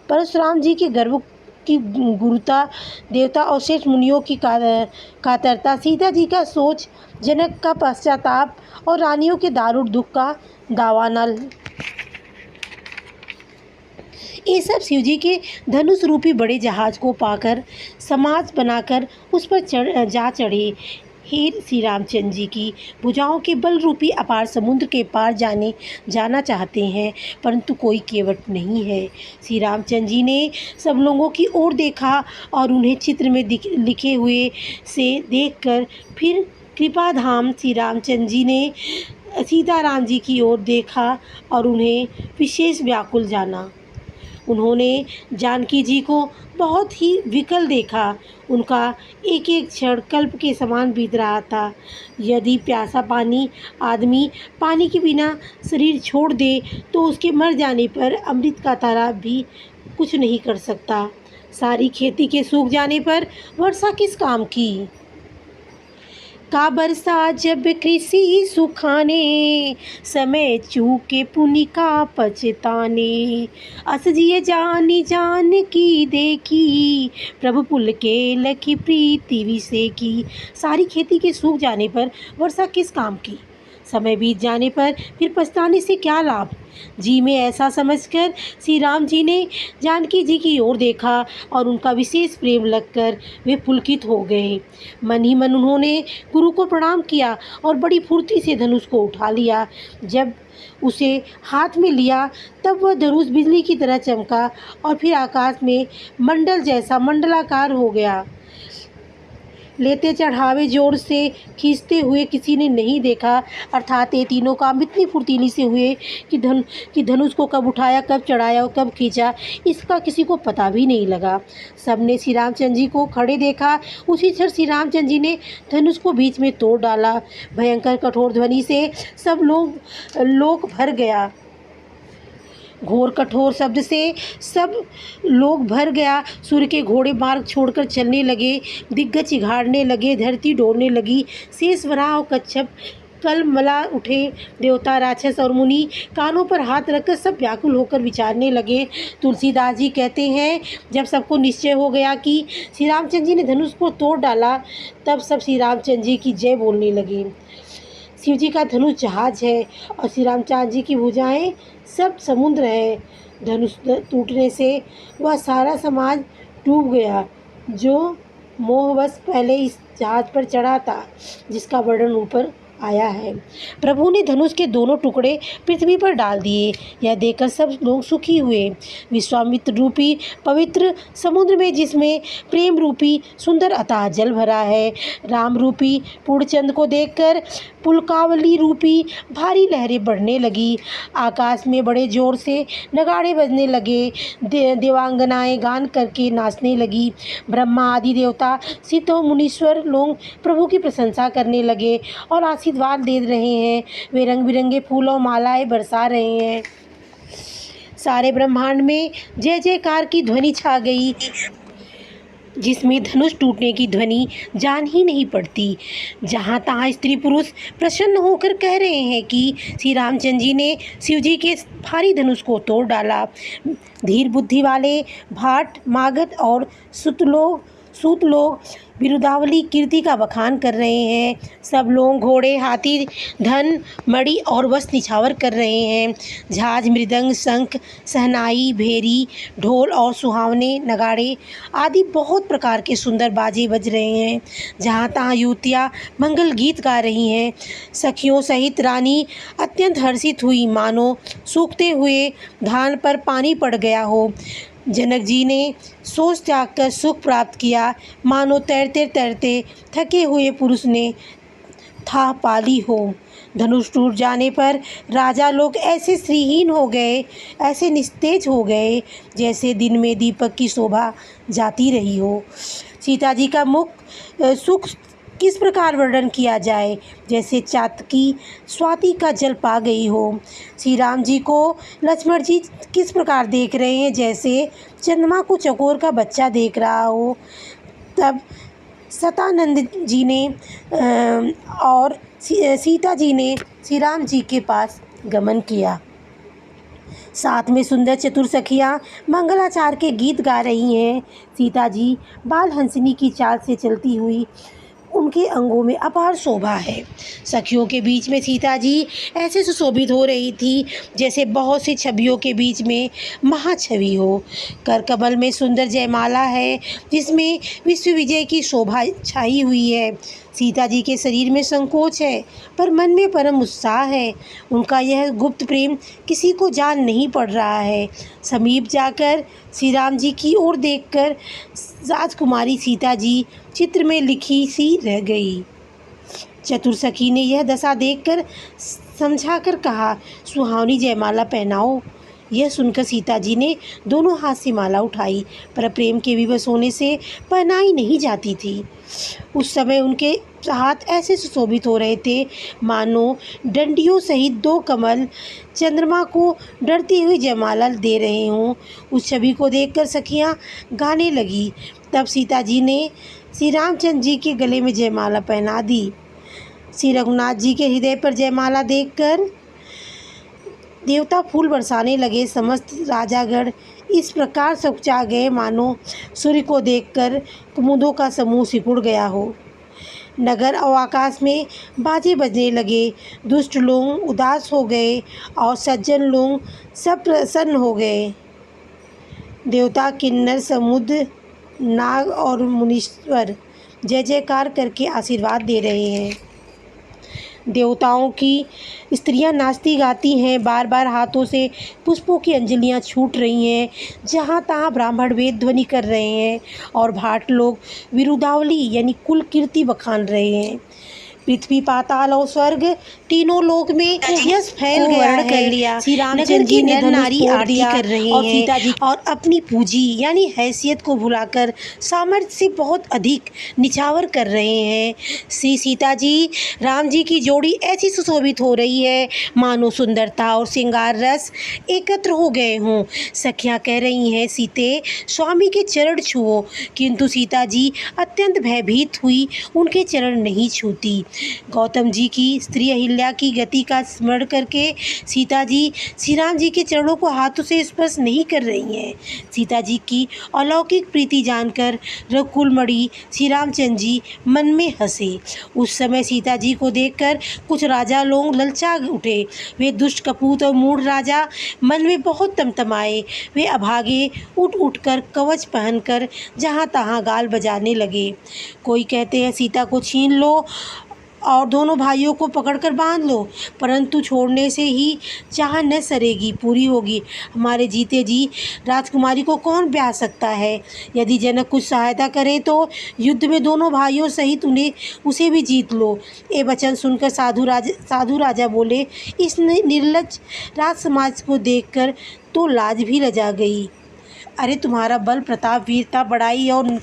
परशुराम जी के गर्व की गुरुता, देवता और श्रेष्ठ मुनियों की कातरता, सीता जी का सोच, जनक का पश्चाताप और रानियों के दारुण दुख का दावानल, ये सब शिव जी के धनुष रूपी बड़े जहाज को पाकर समाज बनाकर उस पर जा चढ़े। हे श्री रामचंद्र जी की भुजाओं के बल रूपी अपार समुद्र के पार जाना चाहते हैं, परंतु कोई केवट नहीं है। श्री रामचंद्र जी ने सब लोगों की ओर देखा और उन्हें चित्र में लिखे हुए से देखकर फिर कृपाधाम श्री रामचंद्र जी ने सीताराम जी की ओर देखा और उन्हें विशेष व्याकुल जाना। उन्होंने जानकी जी को बहुत ही विकल देखा। उनका एक एक क्षण कल्प के समान बीत रहा था। यदि प्यासा आदमी पानी के बिना शरीर छोड़ दे तो उसके मर जाने पर अमृत का तारा भी कुछ नहीं कर सकता। सारी खेती के सूख जाने पर वर्षा किस काम की। का बरसा जब कृषि सुखाने, समय चूके पुनि का पछताने। अस जिये जानी जान की देखी, प्रभु पुल के लखी प्रीति विषे की। सारी खेती के सूख जाने पर वर्षा किस काम की, समय बीत जाने पर फिर पछताने से क्या लाभ। जी में ऐसा समझकर श्री राम जी ने जानकी जी की ओर देखा और उनका विशेष प्रेम लगकर वे पुलकित हो गए। मन ही मन उन्होंने गुरु को प्रणाम किया और बड़ी फुर्ती से धनुष को उठा लिया। जब उसे हाथ में लिया तब वह धनुष बिजली की तरह चमका और फिर आकाश में मंडल जैसा मंडलाकार हो गया। लेते चढ़ावे जोर से खींचते हुए किसी ने नहीं देखा, अर्थात ये तीनों काम इतनी फुर्तीली से हुए कि धनुष को कब उठाया, कब चढ़ाया और कब खींचा, इसका किसी को पता भी नहीं लगा। सबने श्री रामचंद्र जी को खड़े देखा। उसी क्षण श्री रामचंद्र जी ने धनुष को बीच में तोड़ डाला। भयंकर कठोर ध्वनि से सब लोक भर गया। घोर कठोर शब्द से सब लोग भर गया। सूर्य के घोड़े मार्ग छोड़कर चलने लगे, दिग्गज चिघाड़ने लगे, धरती डोलने लगी। शेष वराह और कच्छप कलमला उठे। देवता, राक्षस और मुनि कानों पर हाथ रखकर सब व्याकुल होकर विचारने लगे। तुलसीदास जी कहते हैं, जब सबको निश्चय हो गया कि श्री रामचंद्र जी ने धनुष को तोड़ डाला तब सब श्री रामचंद्र जी की जय बोलने लगे। शिव जी का धनुष जहाज है और श्री रामचंद्र जी की भुजाएं सब समुद्र है। धनुष टूटने से वह सारा समाज डूब गया जो मोहवश पहले इस जहाज पर चढ़ा था, जिसका वर्णन ऊपर आया है। प्रभु ने धनुष के दोनों टुकड़े पृथ्वी पर डाल दिए। यह देखकर सब लोग सुखी हुए। विश्वामित्र रूपी पवित्र समुद्र में, जिसमें प्रेम रूपी सुंदर अथाह जल भरा है, राम रूपी पूर्णचंद्र को देखकर पुलकावली रूपी भारी लहरें बढ़ने लगी। आकाश में बड़े जोर से नगाड़े बजने लगे। देवांगनाएं गान करके नाचने लगी। ब्रह्मा आदि देवता, सिद्ध और मुनीश्वर लोग प्रभु की प्रशंसा करने लगे और आशीर्वाद दे रहे हैं। वे रंग बिरंगे फूल और मालाएं बरसा रहे हैं। सारे ब्रह्मांड में जय जयकार की ध्वनि छा गई, जिसमें धनुष टूटने की ध्वनि जान ही नहीं पड़ती। जहाँ तहाँ स्त्री पुरुष प्रसन्न होकर कह रहे हैं कि श्री रामचंद्र जी ने शिव जी के भारी धनुष को तोड़ डाला। धीर बुद्धि वाले भाट, मागध और सूत लोग बिरुदावली कीर्ति का बखान कर रहे हैं। सब लोग घोड़े, हाथी, धन, मणि और वस्त्र निछावर कर रहे हैं। झांझ, मृदंग, शंख, शहनाई, भेरी, ढोल और सुहावने नगाड़े आदि बहुत प्रकार के सुंदर बाजे बज रहे हैं। जहाँ तहाँ युवतियाँ मंगल गीत गा रही हैं। सखियों सहित रानी अत्यंत हर्षित हुई, मानो सूखते हुए धान पर पानी पड़ गया हो। जनक जी ने सोच त्याग कर सुख प्राप्त किया, मानो तैरते तैरते थके हुए पुरुष ने था पाली हो। धनुष टूट जाने पर राजा लोग ऐसे श्रीहीन हो गए, ऐसे निस्तेज हो गए, जैसे दिन में दीपक की शोभा जाती रही हो। सीता जी का सुख किस प्रकार वर्णन किया जाए, जैसे चातकी स्वाति का जल पा गई हो। श्री राम जी को लक्ष्मण जी किस प्रकार देख रहे हैं, जैसे चंद्रमा को चकोर का बच्चा देख रहा हो। तब सतानंद जी ने और सीता जी ने श्री राम जी के पास गमन किया। साथ में सुंदर चतुर सखियाँ मंगलाचार के गीत गा रही हैं। सीता जी बाल हंसनी की चाल से चलती हुई, उनके अंगों में अपार शोभा है। सखियों के बीच में सीता जी ऐसे सुशोभित हो रही थी, जैसे बहुत सी छवियों के बीच में महाछवि हो। कर कमल में सुंदर जयमाला है, जिसमें विश्व विजय की शोभा छाई हुई है। सीता जी के शरीर में संकोच है, पर मन में परम उत्साह है। उनका यह गुप्त प्रेम किसी को जान नहीं पड़ रहा है। समीप जाकर श्री राम जी की ओर देखकर राजकुमारी सीता जी चित्र में लिखी सी रह गई। चतुर सखी ने यह दशा देखकर समझाकर कहा, सुहावनी जयमाला पहनाओ। यह सुनकर सीता जी ने दोनों हाथ से माला उठाई, पर प्रेम के विवश होने से पहनाई नहीं जाती थी। उस समय उनके हाथ ऐसे सुशोभित हो रहे थे, मानो डंडियों सहित दो कमल चंद्रमा को डरती हुई जयमाला दे रहे हों। उस छवि को देखकर सखियाँ गाने लगी। तब सीता जी ने श्री रामचंद्र जी के गले में जयमाला पहना दी। श्री रघुनाथ जी के हृदय पर जयमाला देखकर देवता फूल बरसाने लगे। समस्त राजागण इस प्रकार सकुचा गए, मानो सूर्य को देखकर कुमुदों का समूह सिकुड़ गया हो। नगर और आकाश में बाजे बजने लगे। दुष्ट लोग उदास हो गए और सज्जन लोग सब प्रसन्न हो गए। देवता, किन्नर, समुद्र, नाग और मुनीश्वर जय जयकार करके आशीर्वाद दे रहे हैं। देवताओं की स्त्रियां नाचती गाती हैं, बार बार हाथों से पुष्पों की अंजलियां छूट रही हैं। जहाँ तहाँ ब्राह्मण वेद ध्वनि कर रहे हैं और भाट लोग विरुदावली यानी कुल कीर्ति बखान रहे हैं। पृथ्वी, पाताल और स्वर्ग तीनों लोक में यश फैल गया है। श्री रामचंद्र जी ने नारी आरती कर रहे हैं और सीता जी और अपनी पूंजी यानी हैसियत को भुलाकर सामर्थ्य से बहुत अधिक निछावर कर रहे हैं। श्री सीता जी राम जी की जोड़ी ऐसी सुशोभित हो रही है, मानो सुंदरता और श्रृंगार रस एकत्र हो गए हों। सखियाँ कह रही हैं, सीते स्वामी के चरण छुओ, किंतु सीता जी अत्यंत भयभीत हुई, उनके चरण नहीं छूती। गौतम जी की स्त्री अहिल्या की गति का स्मरण करके सीता जी श्री राम जी के चरणों को हाथों से स्पर्श नहीं कर रही हैं। सीता जी की अलौकिक प्रीति जानकर रघुकुलमणि श्री रामचंद्र जी मन में हंसे। उस समय सीता जी को देखकर कुछ राजा लोग ललचा उठे। वे दुष्ट, कपूत और मूढ़ राजा मन में बहुत तमतमाए। वे अभागे उठ उठकर कवच पहनकर जहाँ तहाँ गाल बजाने लगे। कोई कहते हैं, सीता को छीन लो और दोनों भाइयों को पकड़कर बांध लो, परंतु छोड़ने से ही चाह न सरेगी, पूरी होगी। हमारे जीते जी राजकुमारी को कौन ब्याह सकता है। यदि जनक कुछ सहायता करे तो युद्ध में दोनों भाइयों सहित उसे भी जीत लो। ये वचन सुनकर साधु राजा बोले, इस निर्लज्ज राज समाज को देखकर तो लाज भी लजा गई। अरे तुम्हारा बल, प्रताप, वीरता, बड़ाई और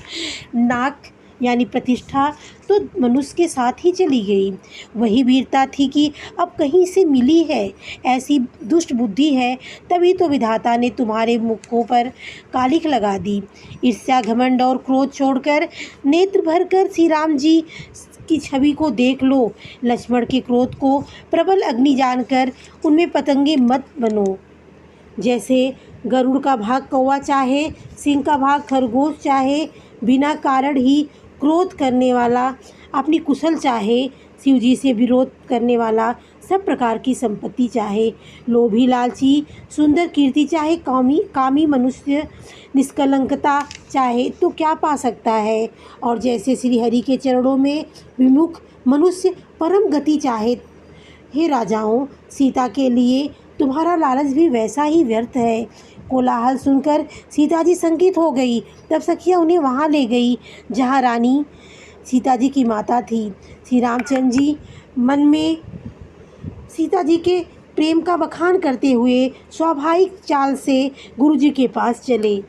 नाक यानी प्रतिष्ठा तो मनुष्य के साथ ही चली गई। वही वीरता थी कि अब कहीं से मिली है। ऐसी दुष्ट बुद्धि है, तभी तो विधाता ने तुम्हारे मुखों पर कालिख लगा दी। ईर्ष्या, घमंड और क्रोध छोड़कर नेत्र भरकर श्री राम जी की छवि को देख लो। लक्ष्मण के क्रोध को प्रबल अग्नि जानकर उनमें पतंगे मत बनो। जैसे गरुड़ का भाग कौवा चाहे, सिंह का भाग खरगोश चाहे, बिना कारण ही क्रोध करने वाला, अपनी कुशल चाहे, शिव जी से विरोध करने वाला, सब प्रकार की संपत्ति चाहे, लोभी लालची, सुंदर कीर्ति चाहे, कामी मनुष्य, निष्कलंकता चाहे तो क्या पा सकता है। और जैसे श्री हरि के चरणों में विमुख मनुष्य परम गति चाहे। हे राजाओं, सीता के लिए तुम्हारा लालच भी वैसा ही व्यर्थ है। कोलाहल सुनकर सीता जी शंकित हो गई। तब सखियाँ उन्हें वहाँ ले गई जहाँ रानी सीता जी की माता थी। श्री रामचंद्र जी मन में सीता जी के प्रेम का बखान करते हुए स्वाभाविक चाल से गुरु जी के पास चले।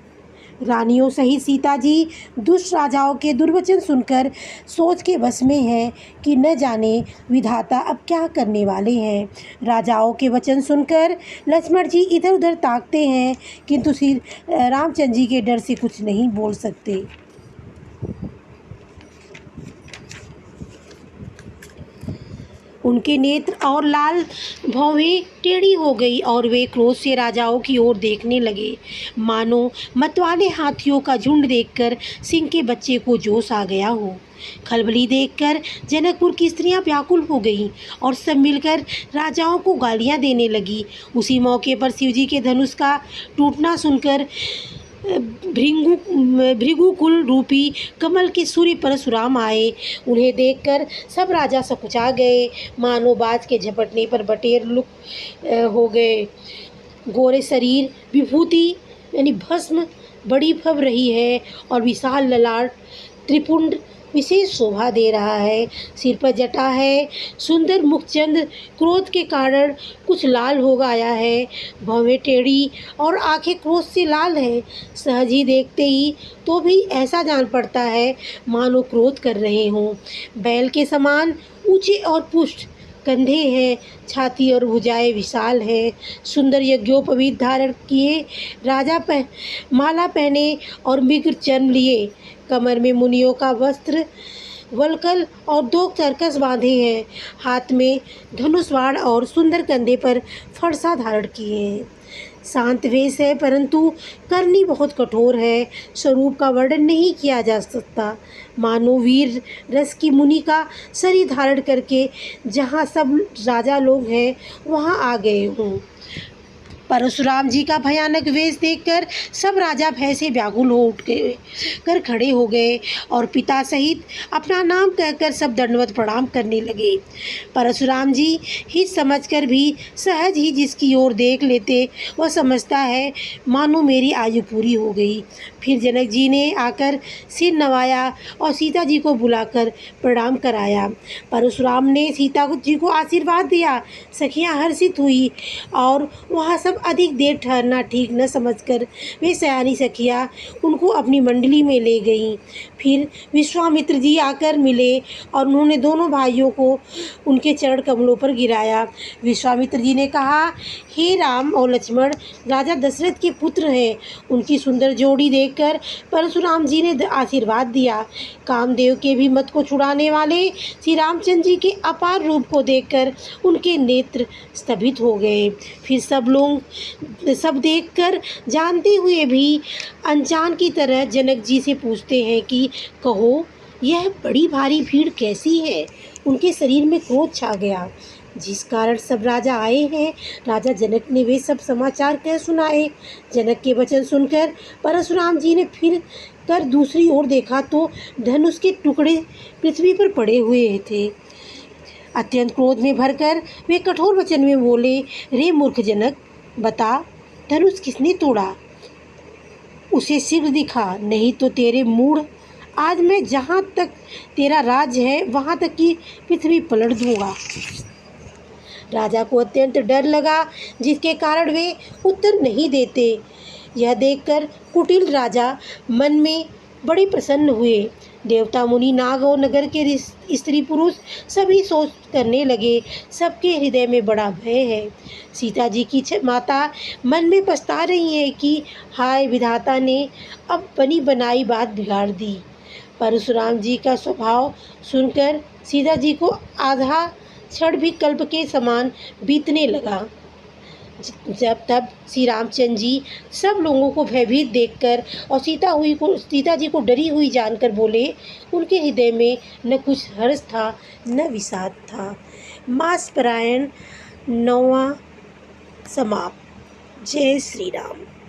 रानियों सहित सीता जी दुष्ट राजाओं के दुर्वचन सुनकर सोच के बस में है कि न जाने विधाता अब क्या करने वाले हैं। राजाओं के वचन सुनकर लक्ष्मण जी इधर उधर ताकते हैं, किंतु श्री रामचंद्र जी के डर से कुछ नहीं बोल सकते। उनके नेत्र और लाल भौहें टेढ़ी हो गई और वे क्रोध से राजाओं की ओर देखने लगे, मानो मतवाले हाथियों का झुंड देखकर सिंह के बच्चे को जोश आ गया हो। खलबली देखकर जनकपुर की स्त्रियां व्याकुल हो गईं और सब मिलकर राजाओं को गालियां देने लगी। उसी मौके पर शिवजी के धनुष का टूटना सुनकर भृगुकुल रूपी कमल के सूर्य परशुराम आए। उन्हें देखकर सब राजा सकुचा गए, मानो बाज के झपटने पर बटेर लुक हो गए। गोरे शरीर विभूति यानी भस्म बड़ी फब रही है और विशाल ललाट त्रिपुंड विशेष शोभा दे रहा है। सिर पर जटा है, सुंदर मुखचंद क्रोध के कारण कुछ लाल हो गया है। भौवें टेढ़ी और आंखें क्रोध से लाल है। सहज ही देखते ही तो भी ऐसा जान पड़ता है मानो क्रोध कर रहे हों। बैल के समान ऊंचे और पुष्ट कंधे हैं, छाती और भुजाएं विशाल है। सुंदर यज्ञोपवीत धारण किए राजा माला पहने और मृग चर्म लिए, कमर में मुनियों का वस्त्र वलकल और 2 चरकस बांधे हैं। हाथ में धनुष बाण और सुंदर कंधे पर फरसा धारण किए हैं। शांत वेश है, परंतु करनी बहुत कठोर है। स्वरूप का वर्णन नहीं किया जा सकता, मानो वीर रस की मुनि का शरीर धारण करके जहाँ सब राजा लोग हैं वहाँ आ गए हों। परशुराम जी का भयानक वेश देखकर सब राजा भय से व्याकुल हो उठ गए कर खड़े हो गए और पिता सहित अपना नाम कहकर सब दंडवत प्रणाम करने लगे। परशुराम जी हित समझकर भी सहज ही जिसकी ओर देख लेते वह समझता है मानो मेरी आयु पूरी हो गई। फिर जनक जी ने आकर सिर नवाया और सीता जी को बुलाकर प्रणाम कराया। परशुराम ने सीता जी को आशीर्वाद दिया। सखियाँ हर्षित हुई और वहाँ सब अधिक देर ठहरना ठीक न समझकर वे सयानी सखियाँ उनको अपनी मंडली में ले गईं। फिर विश्वामित्र जी आकर मिले और उन्होंने दोनों भाइयों को उनके चरण कमलों पर गिराया। विश्वामित्र जी ने कहा, हे राम और लक्ष्मण, राजा दशरथ के पुत्र हैं। उनकी सुंदर जोड़ी देखकर परशुराम जी ने आशीर्वाद दिया। कामदेव के भी मत को छुड़ाने वाले श्री रामचंद्र जी के अपार रूप को देखकर उनके नेत्र स्तभित हो गए। फिर सब लोग सब देखकर जानते हुए भी अनजान की तरह जनक जी से पूछते हैं कि कहो, यह बड़ी भारी भीड़ कैसी है। उनके शरीर में क्रोध छा गया, जिस कारण सब राजा आए हैं। राजा जनक ने वे सब समाचार कह सुनाए। जनक के वचन सुनकर परशुराम जी ने फिर कर दूसरी ओर देखा तो धनुष के टुकड़े पृथ्वी पर पड़े हुए थे। अत्यंत क्रोध में भरकर वे कठोर वचन में बोले, रे मूर्ख जनक, बता धनुष किसने तोड़ा? उसे शीघ्र दिखा, नहीं तो तेरे मूढ़ आज मैं जहाँ तक तेरा राज है वहाँ तक की पृथ्वी पलट दूंगा। राजा को अत्यंत डर लगा, जिसके कारण वे उत्तर नहीं देते। यह देखकर कुटिल राजा मन में बड़े प्रसन्न हुए। देवता मुनि नाग और नगर के स्त्री पुरुष सभी सोच करने लगे, सबके हृदय में बड़ा भय है। सीता जी की माता मन में पछता रही है कि हाय विधाता ने अब बनी बनाई बात बिगाड़ दी। परशुराम जी का स्वभाव सुनकर सीता जी को आधा क्षण भी कल्प के समान बीतने लगा। जब तब श्री रामचंद्र जी सब लोगों को भयभीत देखकर और सीता जी को डरी हुई जानकर बोले। उनके हृदय में न कुछ हर्ष था न विषाद था। मास पारायण 9वां समाप्त। जय श्री राम।